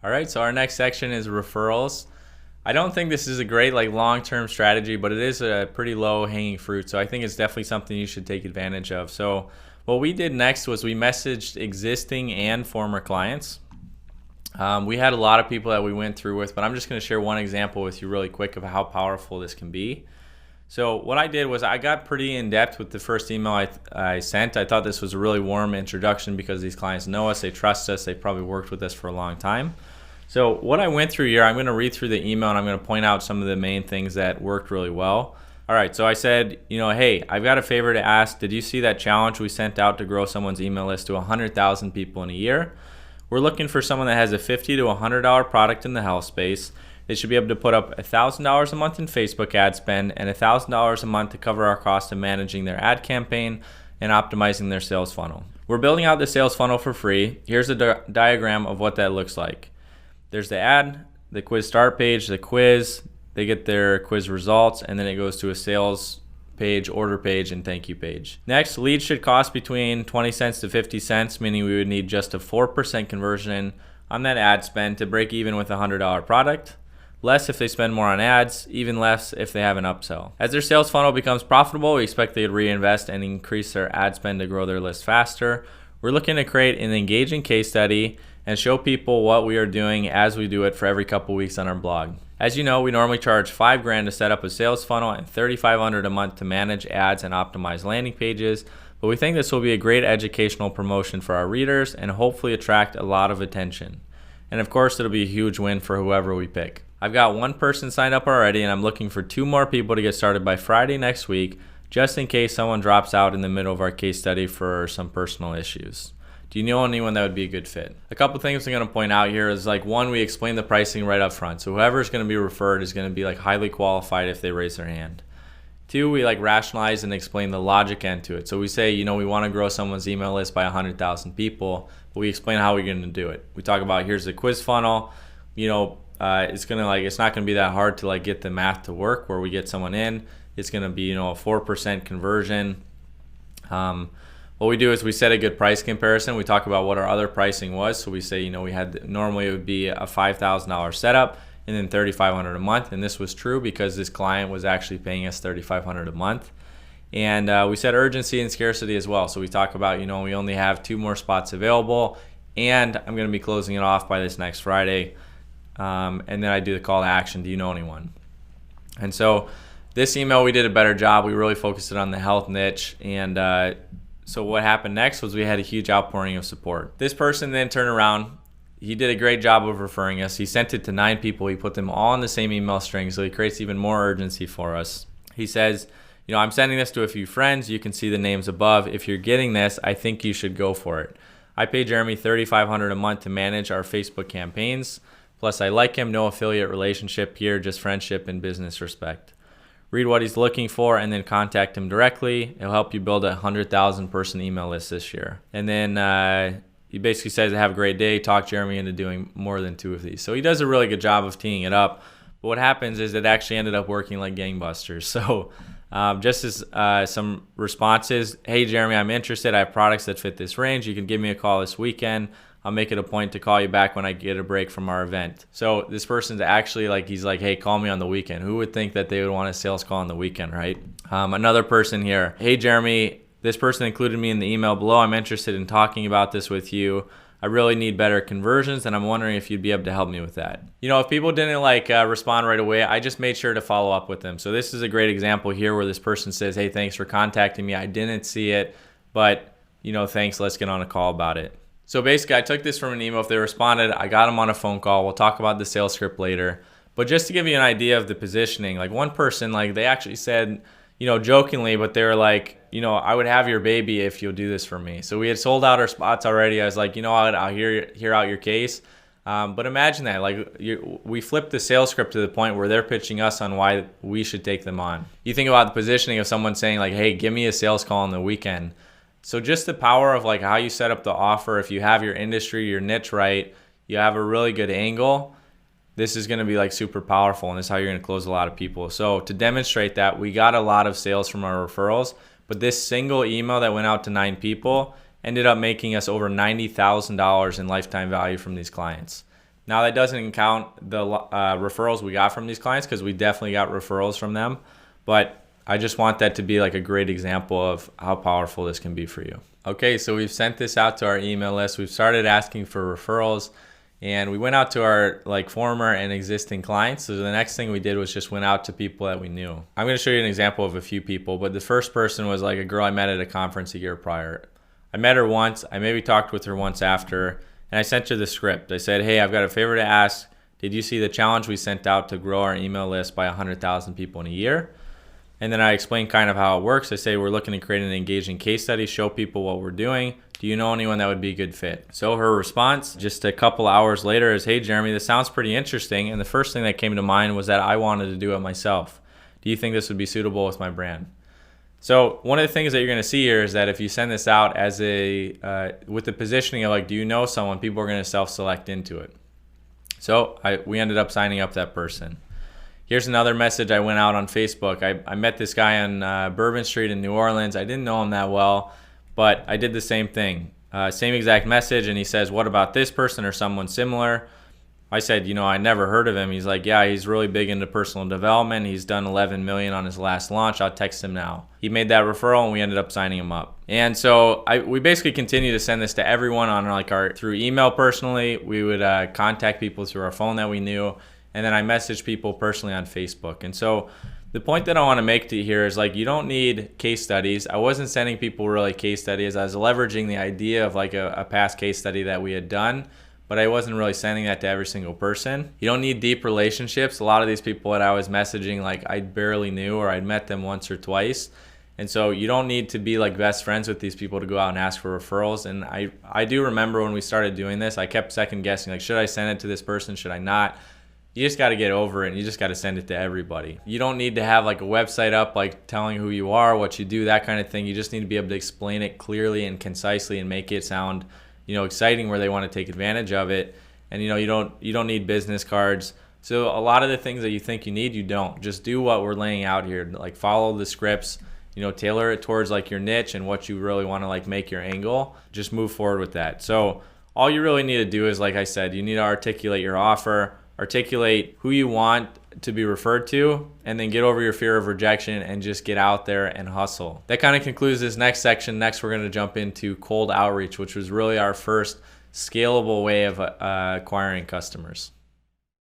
All right, so our next section is referrals. I don't think this is a great long-term strategy, but it is a pretty low-hanging fruit. So I think it's definitely something you should take advantage of. So what we did next was we messaged existing and former clients. We had a lot of people that we went through with, but I'm just going to share one example with you really quick of how powerful this can be. So what I did was I got pretty in-depth with the first email I sent. I thought this was a really warm introduction because these clients know us, they trust us, they probably worked with us for a long time. So what I went through here, I'm going to read through the email and I'm going to point out some of the main things that worked really well. All right, so I said, hey, I've got a favor to ask. Did you see that challenge we sent out to grow someone's email list to 100,000 people in a year? We're looking for someone that has a $50 to $100 product in the health space. They should be able to put up $1,000 a month in Facebook ad spend and $1,000 a month to cover our cost of managing their ad campaign and optimizing their sales funnel. We're building out the sales funnel for free. Here's a diagram of what that looks like. There's the ad, the quiz start page, the quiz, they get their quiz results, and then it goes to a sales page, order page, and thank you page. Next, leads should cost between 20 cents to 50 cents, meaning we would need just a 4% conversion on that ad spend to break even with a $100 product. Less if they spend more on ads, even less if they have an upsell. As their sales funnel becomes profitable, we expect they'd reinvest and increase their ad spend to grow their list faster. We're looking to create an engaging case study and show people what we are doing as we do it for every couple weeks on our blog. As you know, we normally charge $5,000 to set up a sales funnel and $3,500 a month to manage ads and optimize landing pages, but we think this will be a great educational promotion for our readers and hopefully attract a lot of attention. And of course, it'll be a huge win for whoever we pick. I've got one person signed up already and I'm looking for 2 more people to get started by Friday next week, just in case someone drops out in the middle of our case study for some personal issues. Do you know anyone that would be a good fit? A couple things I'm going to point out here is one, we explain the pricing right up front. So whoever is going to be referred is going to be highly qualified if they raise their hand. 2, we rationalize and explain the logic end to it. So we say, we want to grow someone's email list by 100,000 people, but we explain how we're going to do it. We talk about here's the quiz funnel. It's not going to be that hard to get the math to work where we get someone in. It's going to be a 4% conversion. What we do is we set a good price comparison. We talk about what our other pricing was. So we say, normally it would be a $5,000 setup and then $3,500 a month. And this was true because this client was actually paying us $3,500 a month. And we set urgency and scarcity as well. So we talk about, we only have 2 more spots available and I'm going to be closing it off by this next Friday. And then I do the call to action. Do you know anyone? And so this email, we did a better job. We really focused it on the health niche. And so what happened next was we had a huge outpouring of support. This person then turned around. He did a great job of referring us. He sent it to 9 people. He put them all in the same email string, so he creates even more urgency for us. He says, I'm sending this to a few friends. You can see the names above. If you're getting this, I think you should go for it. I pay Jeremy $3,500 a month to manage our Facebook campaigns. Plus, I like him. No affiliate relationship here, just friendship and business respect. Read what he's looking for and then contact him directly. It'll help you build a 100,000 person email list this year. And then he basically says, have a great day. Talk Jeremy into doing more than 2 of these. So he does a really good job of teeing it up. But what happens is it actually ended up working like gangbusters. So just as some responses, hey, Jeremy, I'm interested. I have products that fit this range. You can give me a call this weekend. I'll make it a point to call you back when I get a break from our event. So this person's actually he's like, hey, call me on the weekend. Who would think that they would want a sales call on the weekend, right? Another person here, hey, Jeremy, this person included me in the email below. I'm interested in talking about this with you. I really need better conversions, and I'm wondering if you'd be able to help me with that. If people didn't respond right away, I just made sure to follow up with them. So this is a great example here where this person says, hey, thanks for contacting me. I didn't see it, but thanks. Let's get on a call about it. So basically, I took this from an email. If they responded, I got them on a phone call. We'll talk about the sales script later. But just to give you an idea of the positioning, one person, they actually said, jokingly, but they were like, I would have your baby if you'll do this for me. So we had sold out our spots already. I was like, I'll hear out your case. But imagine that, we flipped the sales script to the point where they're pitching us on why we should take them on. You think about the positioning of someone saying hey, give me a sales call on the weekend. So just the power of how you set up the offer. If you have your industry, your niche right, you have a really good angle, this is going to be super powerful, and this is how you're going to close a lot of people. So to demonstrate that, we got a lot of sales from our referrals, but this single email that went out to 9 people ended up making us over $90,000 in lifetime value from these clients. Now that doesn't count the referrals we got from these clients, because we definitely got referrals from them, but I just want that to be like a great example of how powerful this can be for you. Okay, so we've sent this out to our email list. We've started asking for referrals, and we went out to our former and existing clients. So the next thing we did was just went out to people that we knew. I'm going to show you an example of a few people, but the first person was like a girl I met at a conference a year prior. I met her once. I maybe talked with her once after, and I sent her the script. I said, hey, I've got a favor to ask. Did you see the challenge we sent out to grow our email list by 100,000 people in a year? And then I explain kind of how it works. I say we're looking to create an engaging case study, show people what we're doing. Do you know anyone that would be a good fit? So her response just a couple hours later is, hey, Jeremy, this sounds pretty interesting. And the first thing that came to mind was that I wanted to do it myself. Do you think this would be suitable with my brand? So one of the things that you're going to see here is that if you send this out as with the positioning of like, do you know someone, people are going to self-select into it. So we ended up signing up that person. Here's another message I went out on Facebook. I met this guy on Bourbon Street in New Orleans. I didn't know him that well, but I did the same thing. Same exact message, and he says, what about this person or someone similar? I said, I never heard of him. He's like, yeah, he's really big into personal development. He's done 11 million on his last launch. I'll text him now. He made that referral, and we ended up signing him up. And so we basically continue to send this to everyone on through email personally. We would contact people through our phone that we knew. And then I message people personally on Facebook. And so the point that I want to make to you here is you don't need case studies. I wasn't sending people really case studies. I was leveraging the idea of a past case study that we had done, but I wasn't really sending that to every single person. You don't need deep relationships. A lot of these people that I was messaging, I barely knew, or I'd met them once or twice. And so you don't need to be best friends with these people to go out and ask for referrals. And I do remember when we started doing this, I kept second guessing, should I send it to this person? Should I not? You just got to get over it, and you just got to send it to everybody. You don't need to have a website up telling who you are, what you do, that kind of thing. You just need to be able to explain it clearly and concisely and make it sound exciting where they want to take advantage of it. And you don't need business cards. So a lot of the things that you think you need, you don't. Just do what we're laying out here. Follow the scripts, tailor it towards your niche and what you really want to make your angle. Just move forward with that. So all you really need to do is, like I said, you need to articulate your offer, articulate who you want to be referred to, and then get over your fear of rejection and just get out there and hustle. That kind of concludes this next section. Next, we're going to jump into cold outreach, which was really our first scalable way of acquiring customers.